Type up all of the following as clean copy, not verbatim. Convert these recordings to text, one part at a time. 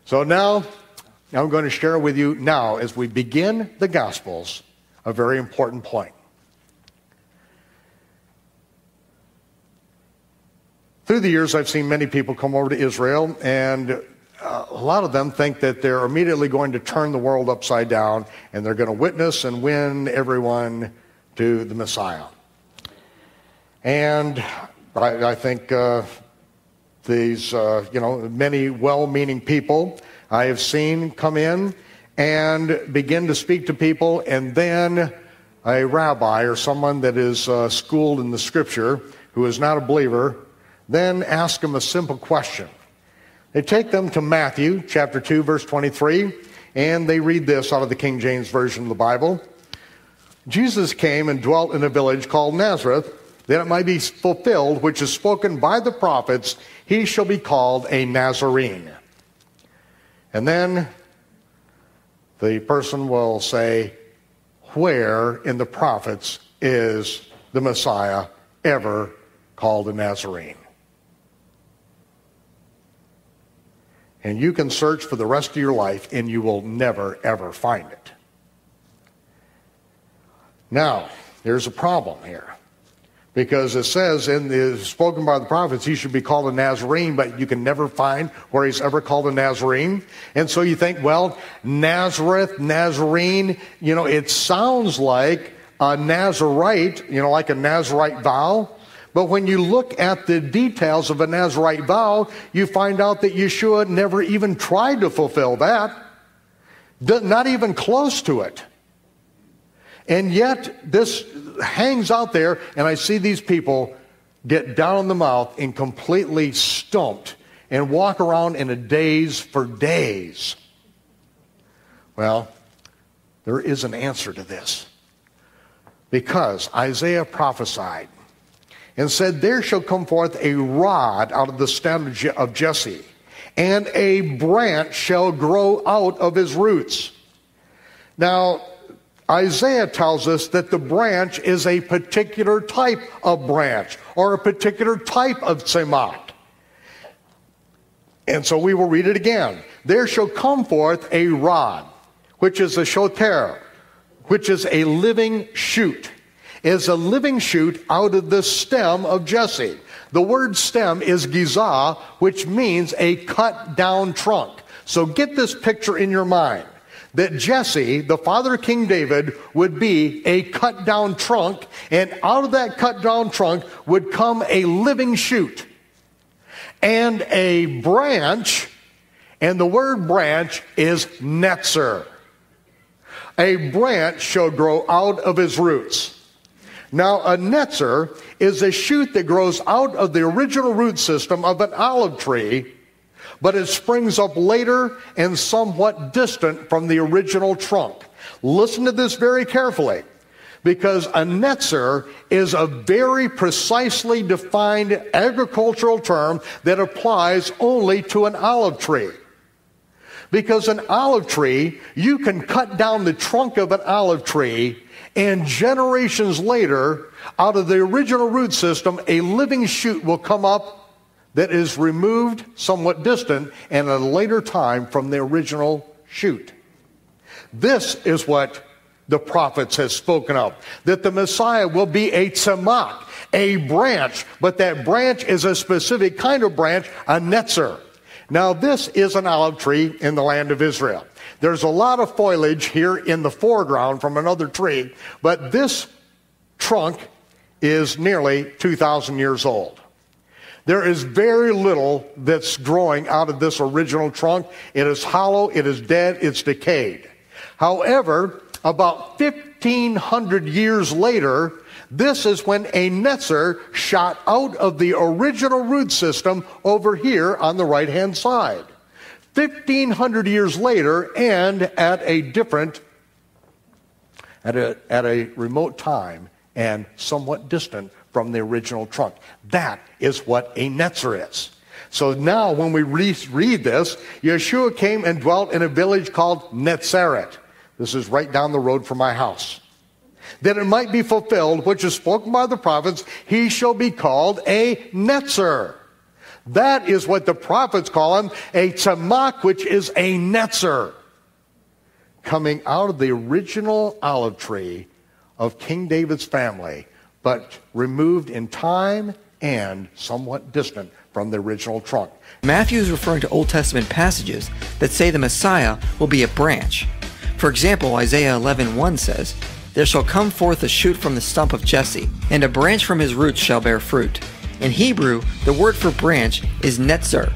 So now, I'm going to share with you now, as we begin the Gospels, a very important point. Through the years, I've seen many people come over to Israel, and a lot of them think that they're immediately going to turn the world upside down, and they're going to witness and win everyone to the Messiah. And I think these, many well-meaning people I have seen come in and begin to speak to people, and then a rabbi or someone that is schooled in the Scripture who is not a believer then ask them a simple question. They take them to Matthew chapter 2, verse 23, and they read this out of the King James Version of the Bible. Jesus came and dwelt in a village called Nazareth, that it might be fulfilled, which is spoken by the prophets, he shall be called a Nazarene. And then the person will say, where in the prophets is the Messiah ever called a Nazarene? And you can search for the rest of your life and you will never, ever find it. Now, there's a problem here. Because it says, spoken by the prophets, he should be called a Nazarene, but you can never find where he's ever called a Nazarene. And so you think, well, Nazareth, Nazarene, it sounds like a Nazarite, like a Nazarite vow. But when you look at the details of a Nazarite vow, you find out that Yeshua never even tried to fulfill that. Not even close to it. And yet, this hangs out there, and I see these people get down on the mouth and completely stumped and walk around in a daze for days. Well, there is an answer to this. Because Isaiah prophesied and said, there shall come forth a rod out of the stem of Jesse, and a branch shall grow out of his roots. Now, Isaiah tells us that the branch is a particular type of branch, or a particular type of tzemach. And so we will read it again. There shall come forth a rod, which is a shoter, which is a living shoot. Is a living shoot out of the stem of Jesse. The word stem is gizah, which means a cut down trunk. So get this picture in your mind. That Jesse, the father of King David, would be a cut down trunk, and out of that cut down trunk would come a living shoot and a branch, and the word branch is netzer. A branch shall grow out of his roots. Now, a netzer is a shoot that grows out of the original root system of an olive tree, but it springs up later and somewhat distant from the original trunk. Listen to this very carefully, because a netzer is a very precisely defined agricultural term that applies only to an olive tree. Because an olive tree, you can cut down the trunk of an olive tree, and generations later, out of the original root system, a living shoot will come up that is removed somewhat distant and at a later time from the original shoot. This is what the prophets have spoken of, that the Messiah will be a tzemach, a branch, but that branch is a specific kind of branch, a netzer. Now, this is an olive tree in the land of Israel. There's a lot of foliage here in the foreground from another tree, but this trunk is nearly 2,000 years old. There is very little that's growing out of this original trunk. It is hollow, it is dead, it's decayed. However, about 1,500 years later, this is when a netzer shot out of the original root system over here on the right-hand side. 1,500 years later, and at a remote time and somewhat distant from the original trunk. That is what a netzer is. So now when we read this, Yeshua came and dwelt in a village called Nazareth. This is right down the road from my house. That it might be fulfilled, which is spoken by the prophets, he shall be called a netzer. That is what the prophets call him, a tzemach, which is a netzer, coming out of the original olive tree of King David's family, but removed in time and somewhat distant from the original trunk. Matthew is referring to Old Testament passages that say the Messiah will be a branch. For example, Isaiah 11:1 says, "There shall come forth a shoot from the stump of Jesse, and a branch from his roots shall bear fruit." In Hebrew, the word for branch is netzer,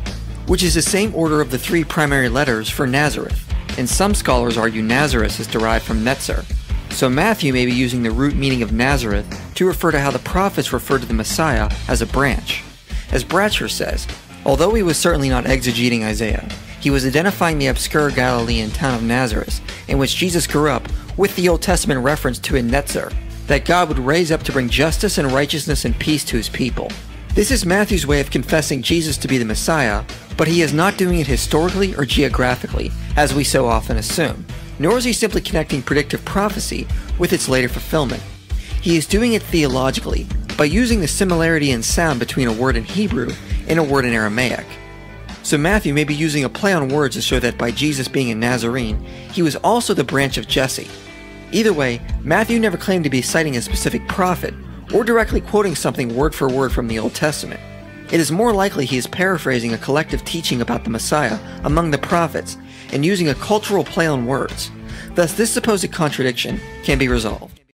which is the same order of the three primary letters for Nazareth. And some scholars argue Nazareth is derived from netzer. So Matthew may be using the root meaning of Nazareth to refer to how the prophets referred to the Messiah as a branch. As Bratcher says, although he was certainly not exegeting Isaiah, he was identifying the obscure Galilean town of Nazareth, in which Jesus grew up, with the Old Testament reference to a netzer, that God would raise up to bring justice and righteousness and peace to his people. This is Matthew's way of confessing Jesus to be the Messiah, but he is not doing it historically or geographically, as we so often assume, nor is he simply connecting predictive prophecy with its later fulfillment. He is doing it theologically, by using the similarity in sound between a word in Hebrew and a word in Aramaic. So Matthew may be using a play on words to show that by Jesus being a Nazarene, he was also the branch of Jesse. Either way, Matthew never claimed to be citing a specific prophet, or directly quoting something word for word from the Old Testament. It is more likely he is paraphrasing a collective teaching about the Messiah among the prophets, and using a cultural play on words. Thus, this supposed contradiction can be resolved.